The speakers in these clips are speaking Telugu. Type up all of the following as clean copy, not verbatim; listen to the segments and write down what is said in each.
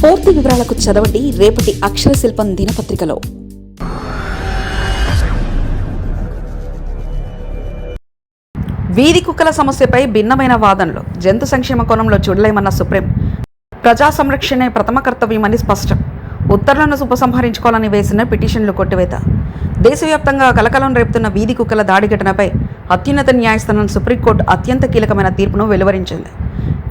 పూర్తి వివరాలకు చదవండి రేపటి అక్షర శిల్పం దినపత్రికలో. వీధి కుక్కల సమస్యపై భిన్నమైన వాదనలు. జంతు సంక్షేమ కోణంలో చూడలేమన్న సుప్రీం. ప్రజా సంరక్షణే ప్రథమ కర్తవ్యమని స్పష్టం. ఉత్తర్వులను ఉపసంహరించుకోవాలని వేసిన పిటిషన్లు కొట్టివేత. దేశవ్యాప్తంగా కలకలం రేపుతున్న వీధి కుక్కల దాడి ఘటనపై అత్యున్నత న్యాయస్థానం సుప్రీంకోర్టు అత్యంత కీలకమైన తీర్పును వెలువరించింది.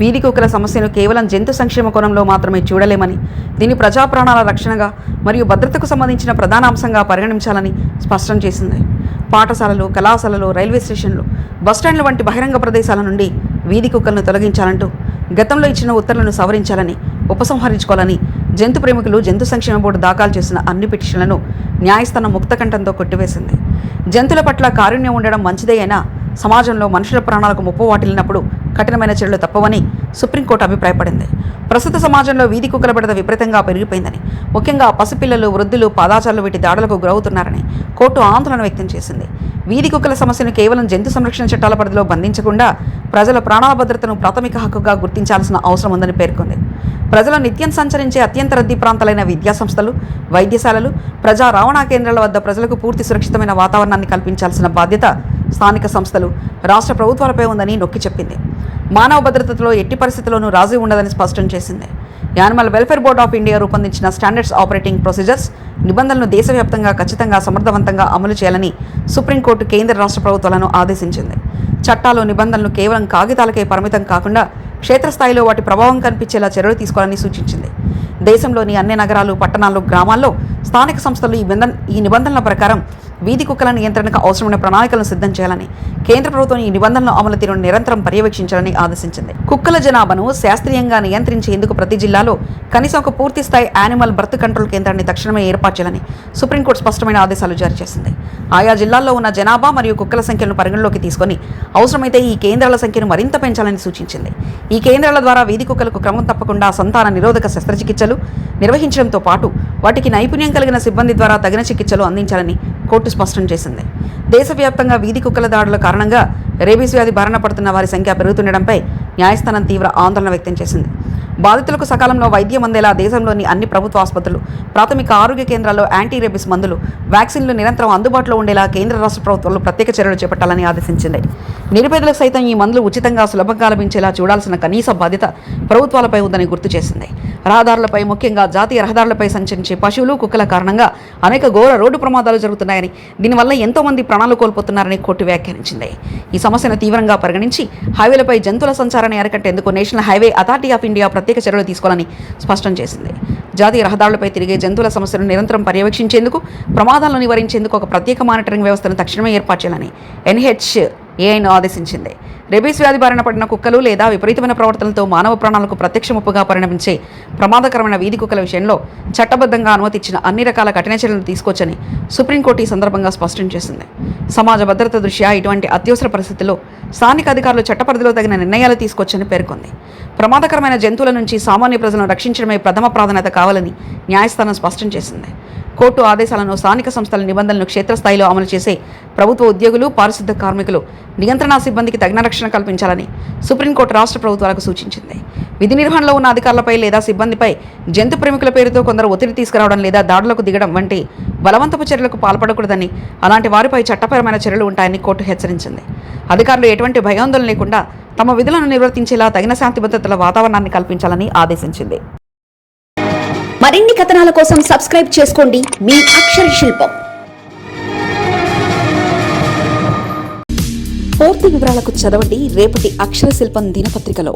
వీధి కుక్కల సమస్యను కేవలం జంతు సంక్షేమ కోణంలో మాత్రమే చూడలేమని, దీన్ని ప్రజా ప్రాణాల రక్షణగా మరియు భద్రతకు సంబంధించిన ప్రధాన అంశంగా పరిగణించాలని స్పష్టం చేసింది. పాఠశాలలు, కళాశాలలు, రైల్వే స్టేషన్లు, బస్టాండ్ల వంటి బహిరంగ ప్రదేశాల నుండి వీధి కుక్కలను తొలగించాలంటూ గతంలో ఇచ్చిన ఉత్తర్వులను సవరించాలని, ఉపసంహరించుకోవాలని జంతు ప్రేమికులు జంతు సంక్షేమ బోర్డు దాఖలు చేసిన అన్ని పిటిషన్లను న్యాయస్థానం ముక్తకంఠంతో కొట్టివేసింది. జంతువుల పట్ల కారుణ్యం ఉండడం మంచిదే అయినా సమాజంలో మనుషుల ప్రాణాలకు ముప్పు వాటిల్లినప్పుడు కఠినమైన చర్యలు తప్పవని సుప్రీంకోర్టు అభిప్రాయపడింది. ప్రస్తుత సమాజంలో వీధి కుక్కల బెడద విపరీతంగా పెరిగిపోయిందని, ముఖ్యంగా పసిపిల్లలు, వృద్ధులు, పాదాచారులు వీటి దాడులకు గురవుతున్నారని కోర్టు ఆందోళన వ్యక్తం చేసింది. వీధి కుక్కల సమస్యను కేవలం జంతు సంరక్షణ చట్టాల పరిధిలో బంధించకుండా ప్రజల ప్రాణాల భద్రతను ప్రాథమిక హక్కుగా గుర్తించాల్సిన అవసరం ఉందని పేర్కొంది. ప్రజలు నిత్యం సంచరించే అత్యంత రద్దీ ప్రాంతాలైన విద్యాసంస్థలు, వైద్యశాలలు, ప్రజా రవాణా కేంద్రాల వద్ద ప్రజలకు పూర్తి సురక్షితమైన వాతావరణాన్ని కల్పించాల్సిన బాధ్యత స్థానిక సంస్థలు, రాష్ట్ర ప్రభుత్వాలపై ఉందని నొక్కి చెప్పింది. మానవ భద్రతలో ఎట్టి పరిస్థితుల్లోనూ రాజీ ఉండదని స్పష్టం చేసింది. Animal welfare board of India రూపొందించిన స్టాండర్డ్స్ ఆపరేటింగ్ ప్రొసీజర్స్ నిబంధనలను దేశవ్యాప్తంగా ఖచ్చితంగా సమర్థవంతంగా అమలు చేయాలని సుప్రీంకోర్టు కేంద్ర రాష్ట్ర ప్రభుత్వాలను ఆదేశించింది. చట్టాలు, నిబంధనలు కేవలం కాగితాలకే పరిమితం కాకుండా క్షేత్రస్థాయిలో వాటి ప్రభావం కనిపించేలా చర్యలు తీసుకోవాలని సూచించింది. దేశంలోని అన్ని నగరాలు, పట్టణాలు, గ్రామాల్లో స్థానిక సంస్థలు ఈ నిబంధనల ప్రకారం వీధి కుక్కల నియంత్రణకు అవసరమైన ప్రణాళికలను సిద్ధం చేయాలని, కేంద్ర ప్రభుత్వం ఈ నిబంధనల అమలు తీరును నిరంతరం పర్యవేక్షించాలని ఆదేశించింది. కుక్కల జనాభాను శాస్త్రీయంగా నియంత్రించేందుకు ప్రతి జిల్లాలో కనీసం ఒక పూర్తిస్థాయి యానిమల్ బర్త్ కంట్రోల్ కేంద్రాన్ని తక్షణమే ఏర్పాటు చేయాలని సుప్రీంకోర్టు స్పష్టమైన ఆదేశాలు జారీ చేసింది. ఆయా జిల్లాల్లో ఉన్న జనాభా మరియు కుక్కల సంఖ్యలను పరిగణలోకి తీసుకొని అవసరమైతే ఈ కేంద్రాల సంఖ్యను మరింత పెంచాలని సూచించింది. ఈ కేంద్రాల ద్వారా వీధి కుక్కలకు క్రమం తప్పకుండా సంతాన నిరోధక శస్త్రచికిత్సలు నిర్వహించడంతో పాటు వాటికి నైపుణ్యం కలిగిన సిబ్బంది ద్వారా తగిన చికిత్సలు అందించాలని కోర్టు స్పష్టం చేసింది. దేశవ్యాప్తంగా వీధి కుక్కల దాడుల కారణంగా రేబీస్ వ్యాధి బారిన పడుతున్న వారి సంఖ్య పెరుగుతుండడంపై న్యాయస్థానం తీవ్ర ఆందోళన వ్యక్తం చేసింది. బాధితులకు సకాలంలో వైద్యం అందేలా దేశంలోని అన్ని ప్రభుత్వ ఆసుపత్రులు, ప్రాథమిక ఆరోగ్య కేంద్రాల్లో యాంటీ రేబీస్ మందులు, వ్యాక్సిన్లు నిరంతరం అందుబాటులో ఉండేలా కేంద్ర రాష్ట్ర ప్రభుత్వాలు ప్రత్యేక చర్యలు చేపట్టాలని ఆదేశించింది. నిరుపేదలకు సైతం ఈ మందులు ఉచితంగా, సులభంగా లభించేలా చూడాల్సిన కనీస బాధ్యత ప్రభుత్వాలపై ఉందని గుర్తు చేసింది. రహదారులపై, ముఖ్యంగా జాతీయ రహదారులపై సంచరించే పశువులు, కుక్కల కారణంగా అనేక ఘోర రోడ్డు ప్రమాదాలు జరుగుతున్నాయని, దీనివల్ల ఎంతో మంది ప్రాణాలు కోల్పోతున్నారని కోర్టు వ్యాఖ్యానించింది. ఈ సమస్యను తీవ్రంగా పరిగణించి హైవేలపై జంతువుల సంచారాన్ని అరికట్టేందుకు national highway authority of India ప్రత్యేక చర్యలు తీసుకోవాలని స్పష్టం చేసింది. జాతీయ రహదారులపై తిరిగే జంతువుల సమస్యలను నిరంతరం పర్యవేక్షించేందుకు, ప్రమాదాలను నివారించేందుకు ఒక ప్రత్యేక మానిటరింగ్ వ్యవస్థను తక్షణమే ఏర్పాటు చేయాలని NHAIను ఆదేశించింది. రేబీస్ వ్యాధి బారిన పడిన కుక్కలు లేదా విపరీతమైన ప్రవర్తనలతో మానవ ప్రాణాలకు ప్రత్యక్ష ముప్పుగా పరిణమించే ప్రమాదకరమైన వీధి కుక్కల విషయంలో చట్టబద్ధంగా అనుమతించిన అన్ని రకాల కఠిన చర్యలను తీసుకోవచ్చని సుప్రీంకోర్టు ఈ సందర్భంగా స్పష్టం చేసింది. సమాజ భద్రత దృష్ట్యా ఇటువంటి అత్యవసర పరిస్థితుల్లో స్థానిక అధికారులు చట్టపరిధిలో తగిన నిర్ణయాలు తీసుకోవచ్చని పేర్కొంది. ప్రమాదకరమైన జంతువుల నుంచి సామాన్య ప్రజలను రక్షించడమే ప్రథమ ప్రాధాన్యత కావాలని న్యాయస్థానం స్పష్టం చేసింది. కోర్టు ఆదేశాలను స్థానిక సంస్థల నిబంధనలను క్షేత్రస్థాయిలో అమలు చేసే ప్రభుత్వ ఉద్యోగులు, పారిశుద్ధ కార్మికులు, నియంత్రణా సిబ్బందికి తగిన రక్షణ కల్పించాలని సుప్రీంకోర్టు రాష్ట్ర ప్రభుత్వాలకు సూచించింది. విధి నిర్వహణలో ఉన్న అధికారులపై లేదా సిబ్బందిపై జంతు ప్రేమికుల పేరుతో కొందరు ఒత్తిడి తీసుకురావడం లేదా దాడులకు దిగడం వంటి బలవంతపు చర్యలకు పాల్పడకూడదని, అలాంటి వారిపై చట్టపరమైన చర్యలు ఉంటాయని కోర్టు హెచ్చరించింది. అధికారులు ఎటువంటి భయాందోళన లేకుండా తమ విధులను నిర్వర్తించేలా తగిన శాంతి భద్రతల వాతావరణాన్ని కల్పించాలని ఆదేశించింది. మరిన్ని కథనాల కోసం సబ్స్క్రైబ్ చేసుకోండి మీ అక్షర శిల్పం. పూర్తి వివరాలకు చదవండి రేపటి అక్షర శిల్పం దినపత్రికలో.